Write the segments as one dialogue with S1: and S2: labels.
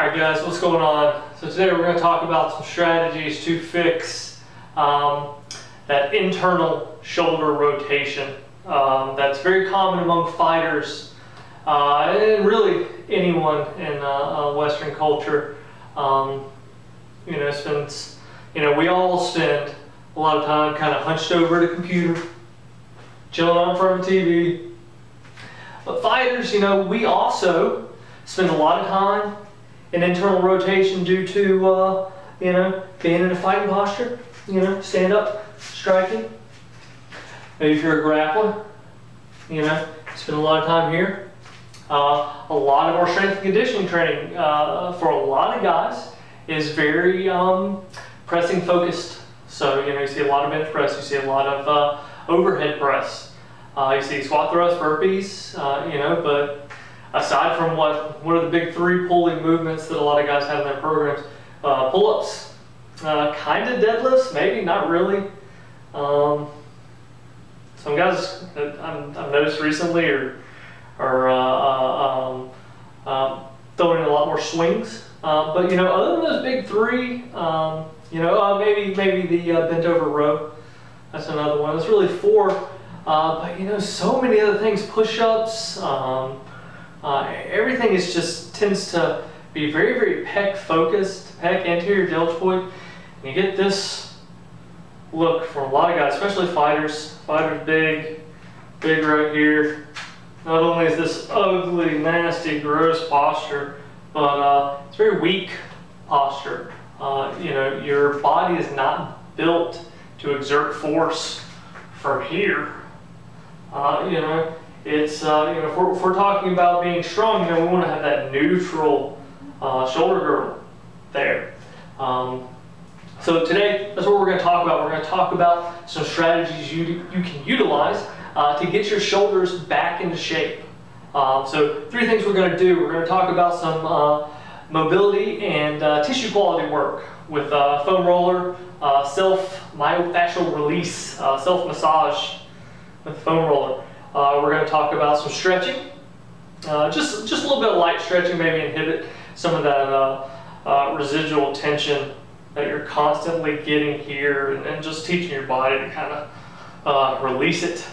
S1: Alright guys, what's going on? So today we're going to talk about some strategies to fix that internal shoulder rotation that's very common among fighters and really anyone in Western culture. Since we all spend a lot of time kind of hunched over at a computer, chilling on front of a TV. But fighters, we also spend a lot of time in internal rotation due to, being in a fighting posture, stand up, striking. Maybe if you're a grappler, spend a lot of time here. A lot of our strength and conditioning training for a lot of guys is very pressing focused. So, you see a lot of bench press, you see a lot of overhead press, you see squat thrusts, burpees, but aside from what are the big three pulling movements that a lot of guys have in their programs, pull-ups, kind of deadlifts, maybe, not really. Some guys I've noticed recently are throwing in a lot more swings. But other than those big three, maybe the bent over row, that's another one. That's really four. But so many other things, push-ups, everything tends to be very, very pec focused, pec anterior deltoid. And you get this look from a lot of guys, especially fighters. Fighters big right here. Not only is this ugly, nasty, gross posture, but it's very weak posture. Your body is not built to exert force from here. It's if we're talking about being strong, we want to have that neutral shoulder girdle there. So today, that's what we're going to talk about. We're going to talk about some strategies you can utilize to get your shoulders back into shape. So three things we're going to do. We're going to talk about some mobility and tissue quality work with foam roller, self-myofascial release, self-massage with foam roller. We're going to talk about some stretching, just a little bit of light stretching, maybe inhibit some of that residual tension that you're constantly getting here, and just teaching your body to kind of release it.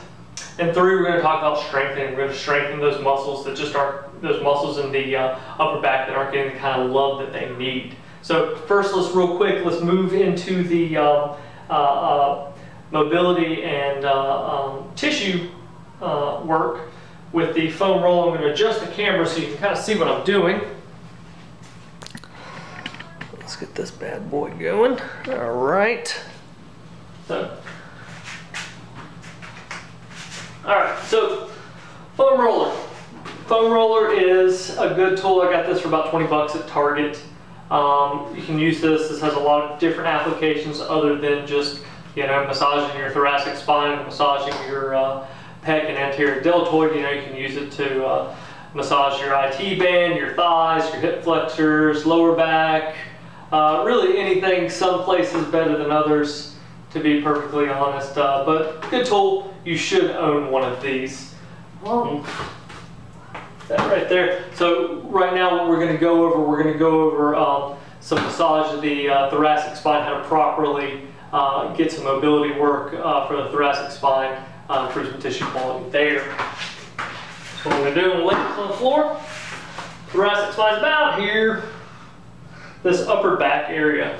S1: And three, we're going to talk about strengthening. We're going to strengthen those muscles that just aren't, those muscles in the upper back that aren't getting the kind of love that they need. So first, let's move into the mobility and tissue work with the foam roll. I'm going to adjust the camera so you can kind of see what I'm doing. Let's get this bad boy going. All right. So, foam roller. Foam roller is a good tool. I got this for about 20 bucks at Target. You can use this. This has a lot of different applications other than just massaging your thoracic spine, massaging your pec and anterior deltoid. You can use it to massage your IT band, your thighs, your hip flexors, lower back. Really anything, some places better than others, to be perfectly honest. But good tool. You should own one of these. That right there. So right now what we're going to go over, some massage of the thoracic spine, how to properly get some mobility work for the thoracic spine, improve some tissue quality there. So what I'm going to do, I'm going to lay this on the floor. Thoracic spine's about here. This upper back area,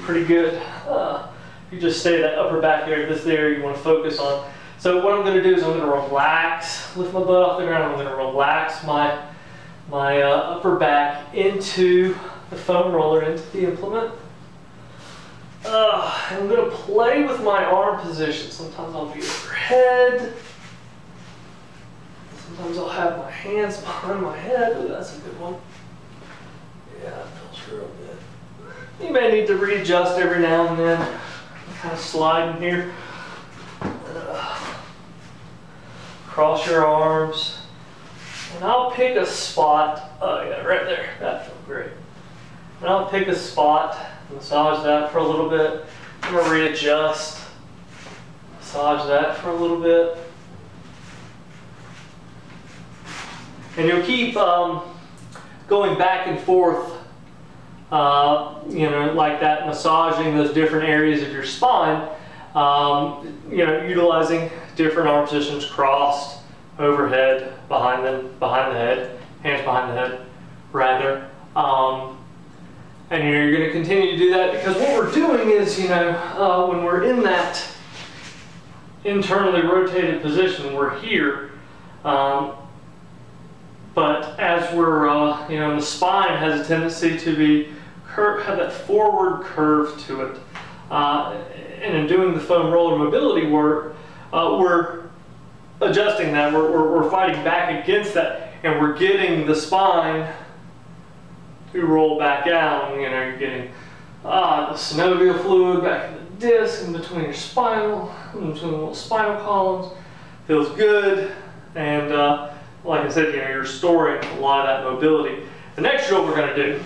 S1: pretty good. You just stay that upper back area, this area you want to focus on. So what I'm going to do is I'm going to relax, lift my butt off the ground. I'm going to relax my upper back into the foam roller, into the implement. I'm going to play with my arm position. Sometimes I'll be overhead. Sometimes I'll have my hands behind my head. Ooh, that's a good one. Yeah, it feels real good. You may need to readjust every now and then. I'm kind of sliding here. Cross your arms. And I'll pick a spot. Oh yeah, right there. That feels great. And I'll pick a spot, massage that for a little bit. I'm going to readjust. Massage that for a little bit. And you'll keep going back and forth, you know, like that, massaging those different areas of your spine, you know, utilizing different arm positions, crossed, overhead, behind the head, hands behind the head, rather. And you know, you're going to continue to do that because what we're doing is, you know, when we're in that internally rotated position, we're here. But as we're, you know, the spine has a tendency to be have that forward curve to it. And in doing the foam roller mobility work, we're adjusting that. We're fighting back against that, and we're getting the spine to roll back out. You know, you're getting the synovial fluid back in the disc, in between your spinal, in between the little spinal columns. Feels good, and like I said, you know, you're restoring a lot of that mobility. The next drill we're going to do,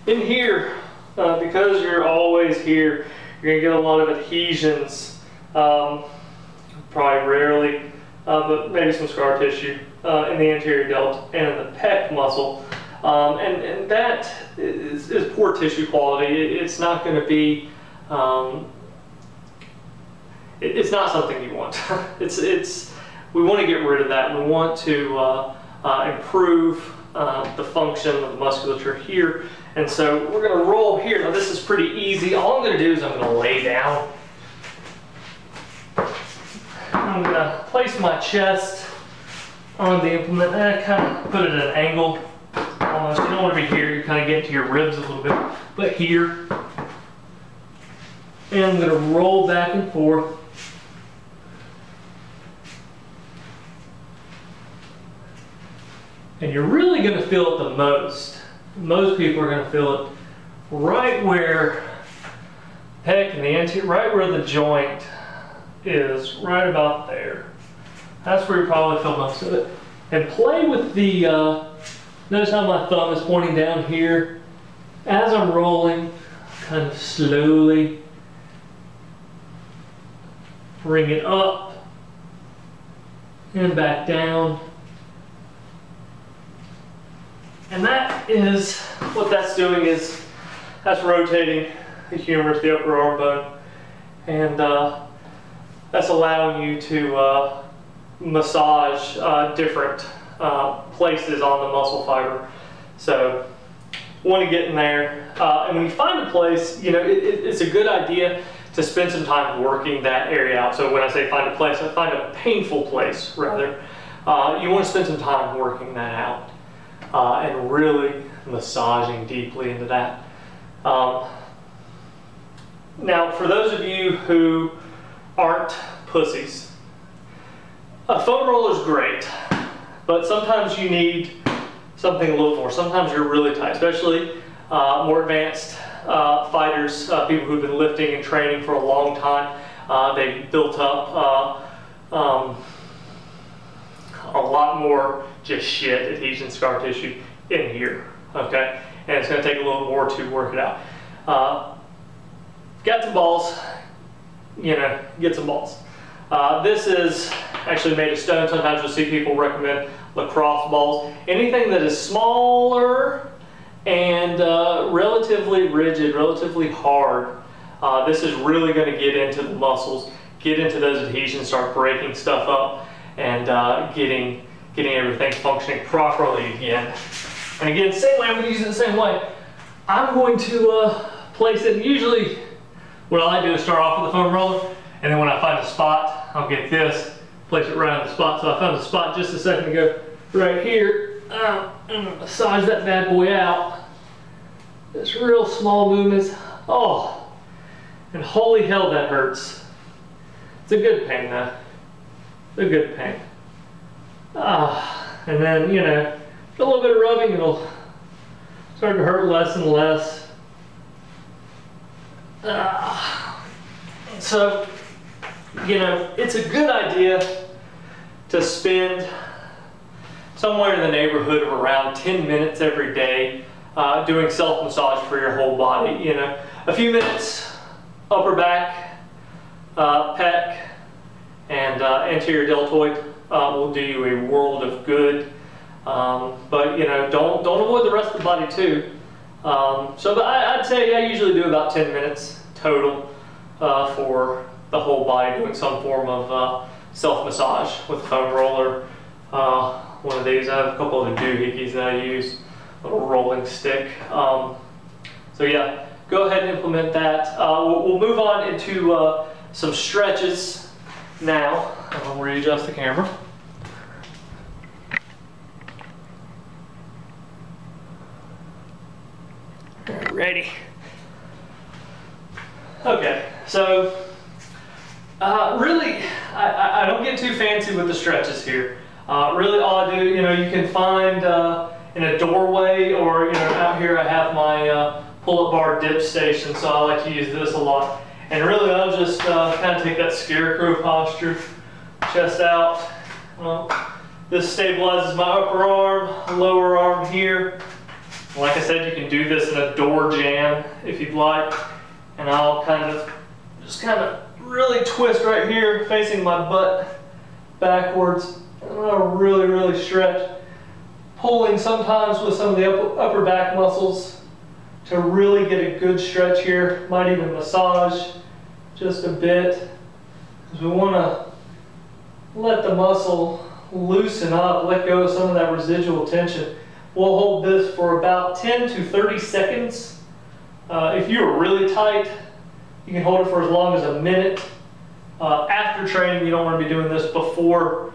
S1: in here, because you're always here, you're going to get a lot of adhesions, probably rarely, but maybe some scar tissue in the anterior delta and in the pec muscle. And that is poor tissue quality. It's not going to be, it's not something you want. We want to get rid of that. We want to improve the function of the musculature here. And so we're going to roll here. Now this is pretty easy. All I'm going to do is I'm going to lay down. I'm going to place my chest on the implement and kind of put it at an angle. Almost. You don't want to be here. You kind of get to your ribs a little bit. But here. And I'm going to roll back and forth. And you're really going to feel it the most. Most people are going to feel it right where pec and the anterior, right where the joint is, right about there. That's where you probably feel most of it. And play with the, notice how my thumb is pointing down here. As I'm rolling, kind of slowly bring it up and back down. And that is, what that's doing is, that's rotating the humerus, the upper arm bone, and that's allowing you to massage different places on the muscle fiber. So, want to get in there, and when you find a place, you know, it's a good idea to spend some time working that area out. So when I say find a place, I find a painful place, rather. You want to spend some time working that out. And really massaging deeply into that. Now, for those of you who aren't pussies, a foam roller is great, but sometimes you need something a little more. Sometimes you're really tight, especially more advanced fighters, people who've been lifting and training for a long time. They've built up a lot more just shit, adhesion, scar tissue in here, okay? And it's going to take a little more to work it out. Got some balls, you know, get some balls. This is actually made of stone. Sometimes you'll see people recommend lacrosse balls. Anything that is smaller and relatively rigid, relatively hard, this is really going to get into the muscles, get into those adhesions, start breaking stuff up, and getting everything functioning properly again. And again, same way, I'm going to use it the same way. I'm going to place it, usually what I do is start off with the foam roller, and then when I find a spot, I'll get this, place it right on the spot. So I found the spot just a second ago, right here. I'm going to massage that bad boy out. Just real small movements. Oh, and holy hell that hurts. It's a good pain though. It's a good pain. And then, you know, a little bit of rubbing, it'll start to hurt less and less. So, you know, it's a good idea to spend somewhere in the neighborhood of around 10 minutes every day doing self-massage for your whole body. You know, a few minutes, upper back, pec, and anterior deltoid will do you a world of good. But you know, don't avoid the rest of the body too. But I'd say I usually do about 10 minutes total for the whole body, doing some form of self-massage with a foam roller. One of these. I have a couple of the doohickeys that I use, a little rolling stick. So yeah, go ahead and implement that. We'll move on into some stretches now. I'll readjust the camera. Ready. Okay, so really, I don't get too fancy with the stretches here. Really, all I do, you know, you can find in a doorway, or you know, out here I have my pull-up bar dip station, so I like to use this a lot. And really, I'll just kind of take that scarecrow posture, chest out. This stabilizes my upper arm, lower arm here. Like I said, you can do this in a door jamb if you'd like. And I'll just kind of really twist right here, facing my butt backwards. And I'll really stretch. Pulling sometimes with some of the upper back muscles to really get a good stretch here. Might even massage just a bit, because we want to let the muscle loosen up, let go of some of that residual tension. We'll hold this for about 10 to 30 seconds. If you're really tight, you can hold it for as long as a minute. After training, you don't want to be doing this before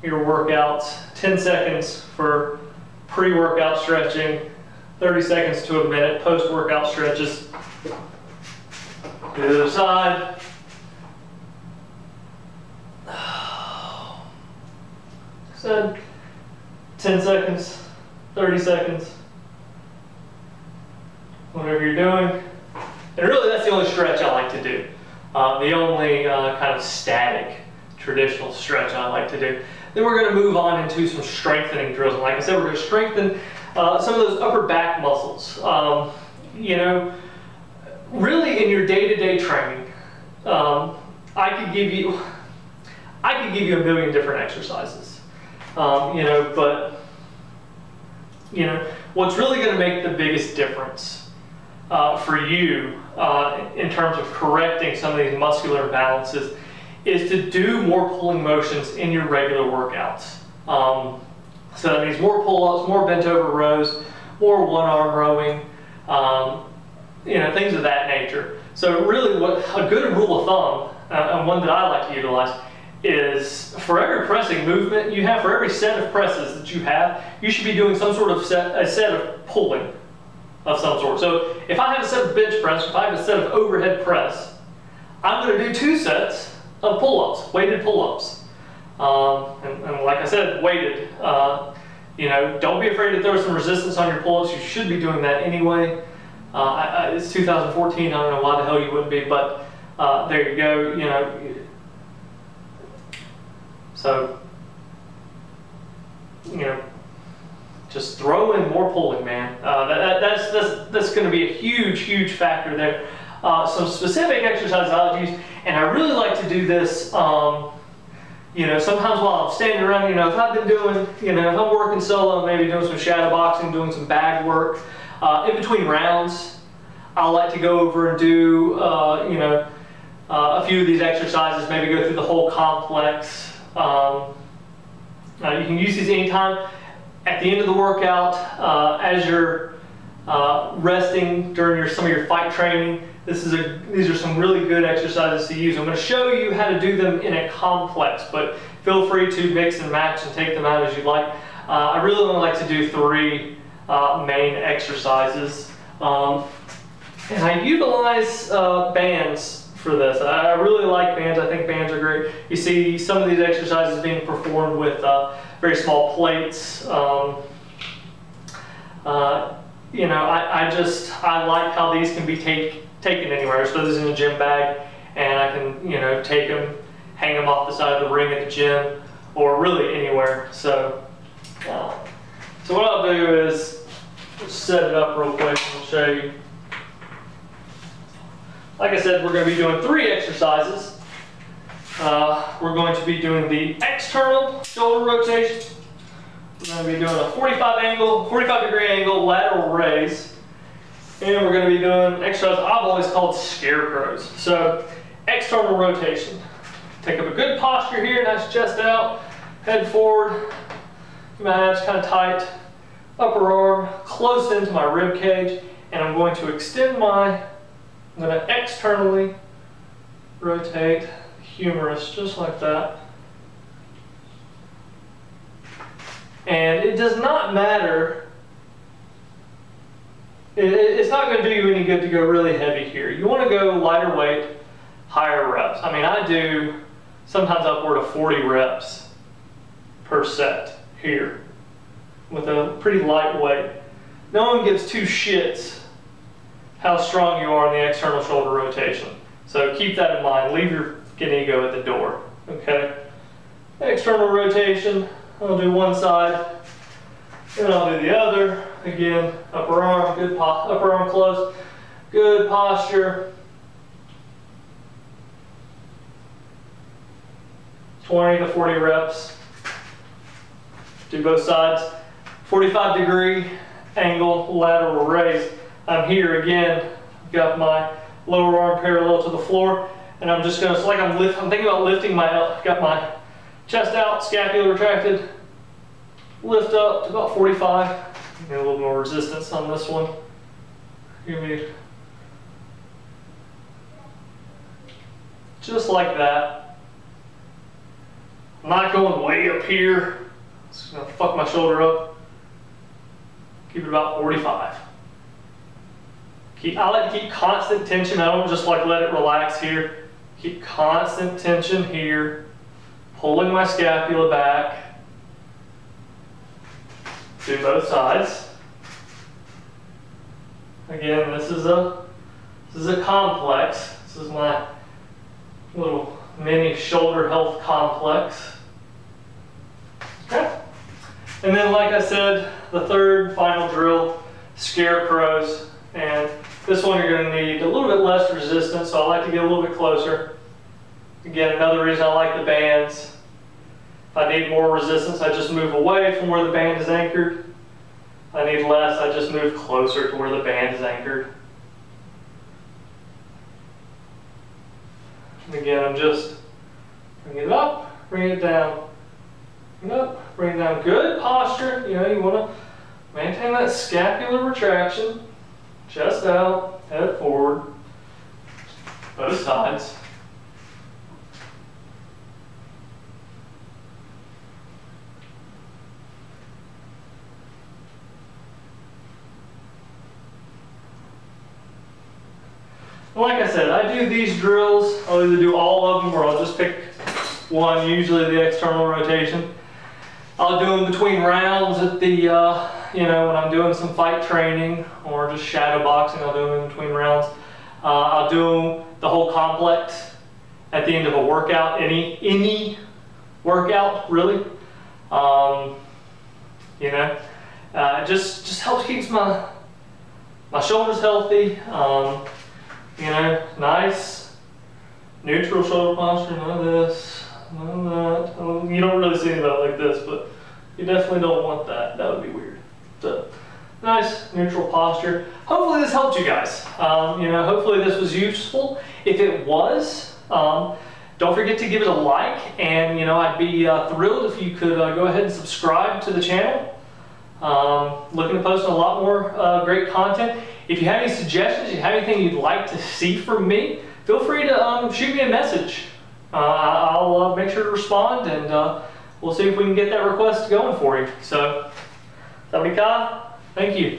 S1: your workouts. 10 seconds for pre-workout stretching, 30 seconds to a minute post-workout stretches. To the other side. Said 10 seconds. 30 seconds, whatever you're doing. And really, that's the only stretch I like to do. The only kind of static, traditional stretch I like to do. Then we're going to move on into some strengthening drills. And like I said, we're going to strengthen some of those upper back muscles. You know, really in your day-to-day training, I could give you a million different exercises. You know, but you know, what's really going to make the biggest difference for you in terms of correcting some of these muscular imbalances is to do more pulling motions in your regular workouts. So that means more pull-ups, more bent over rows, more one-arm rowing, you know, things of that nature. So really, what a good rule of thumb, and one that I like to utilize, is for every pressing movement you have, for every set of presses that you have, you should be doing some sort of set of pulling of some sort. So if I have a set of bench press, if I have a set of overhead press, I'm going to do 2 sets of pull-ups, weighted pull-ups. And like I said, weighted. You know, don't be afraid to throw some resistance on your pull-ups. You should be doing that anyway. It's 2014, I don't know why the hell you wouldn't be, but there you go, you know. So, you know, just throw in more pulling, man. That's going to be a huge factor there. Some specific exercises I like to use, and I really like to do this, you know, sometimes while I'm standing around, you know, if I've been doing, you know, if I'm working solo, maybe doing some shadow boxing, doing some bag work, in between rounds, I like to go over and do, you know, a few of these exercises, maybe go through the whole complex. You can use these anytime. At the end of the workout, as you're resting during some of your fight training, these are some really good exercises to use. I'm going to show you how to do them in a complex, but feel free to mix and match and take them out as you like. I really only like to do 3 main exercises. And I utilize bands for this. I really like bands. I think bands are great. You see some of these exercises being performed with very small plates. You know, I like how these can be taken anywhere. So this is in a gym bag, and I can, you know, take them, hang them off the side of the ring at the gym, or really anywhere. So what I'll do is just set it up real quick and I'll show you. Like I said, we're going to be doing 3 exercises. We're going to be doing the external shoulder rotation, We're going to be doing a 45 degree angle lateral raise. And we're going to be doing an exercise I've always called scarecrows. So external rotation. Take up a good posture here, nice chest out, head forward, my abs kind of tight, upper arm close into my rib cage, and I'm going to extend I'm going to externally rotate the humerus just like that. And it does not matter, it's not going to do you any good to go really heavy here. You want to go lighter weight, higher reps. I mean, I do sometimes upward of 40 reps per set here with a pretty light weight. No one gives two shits how strong you are in the external shoulder rotation. So keep that in mind. Leave your fucking ego at the door, okay? External rotation, I'll do one side, then I'll do the other. Again, upper arm, upper arm close, good posture. 20 to 40 reps. Do both sides. 45 degree angle lateral raise. I'm here again, got my lower arm parallel to the floor, and I'm just gonna, it's like I'm thinking about lifting got my chest out, scapula retracted, lift up to about 45. Get a little more resistance on this one. Give me just like that. I'm not going way up here. It's gonna fuck my shoulder up. Keep it about 45. I like to keep constant tension. I don't just like let it relax here. Keep constant tension here. Pulling my scapula back. Do both sides. Again, this is a complex. This is my little mini shoulder health complex. Okay. And then, like I said, the third final drill, scarecrows. And this one you're going to need a little bit less resistance, so I like to get a little bit closer. Again, another reason I like the bands. If I need more resistance, I just move away from where the band is anchored. If I need less, I just move closer to where the band is anchored. And again, I'm just bring it up, bring it down. Bring it up, bring it down. Good posture. You know, you want to maintain that scapular retraction. Chest out, head forward. Both sides. Like I said, I do these drills. I'll either do all of them or I'll just pick one, usually the external rotation. I'll do them between rounds at the, you know, when I'm doing some fight training or just shadow boxing, I'll do them in between rounds. I'll do the whole complex at the end of a workout, any workout, really. You know, it just helps keeps my shoulders healthy. You know, nice, neutral shoulder posture, none of this, none of that. You don't really see anybody like this, but you definitely don't want that. That would be weird. So, nice, neutral posture. Hopefully this helped you guys. You know, hopefully this was useful. If it was, don't forget to give it a like, and you know, I'd be thrilled if you could go ahead and subscribe to the channel. Looking to post a lot more great content. If you have any suggestions, if you have anything you'd like to see from me, feel free to shoot me a message. I'll make sure to respond, and we'll see if we can get that request going for you. So, Sabika, thank you.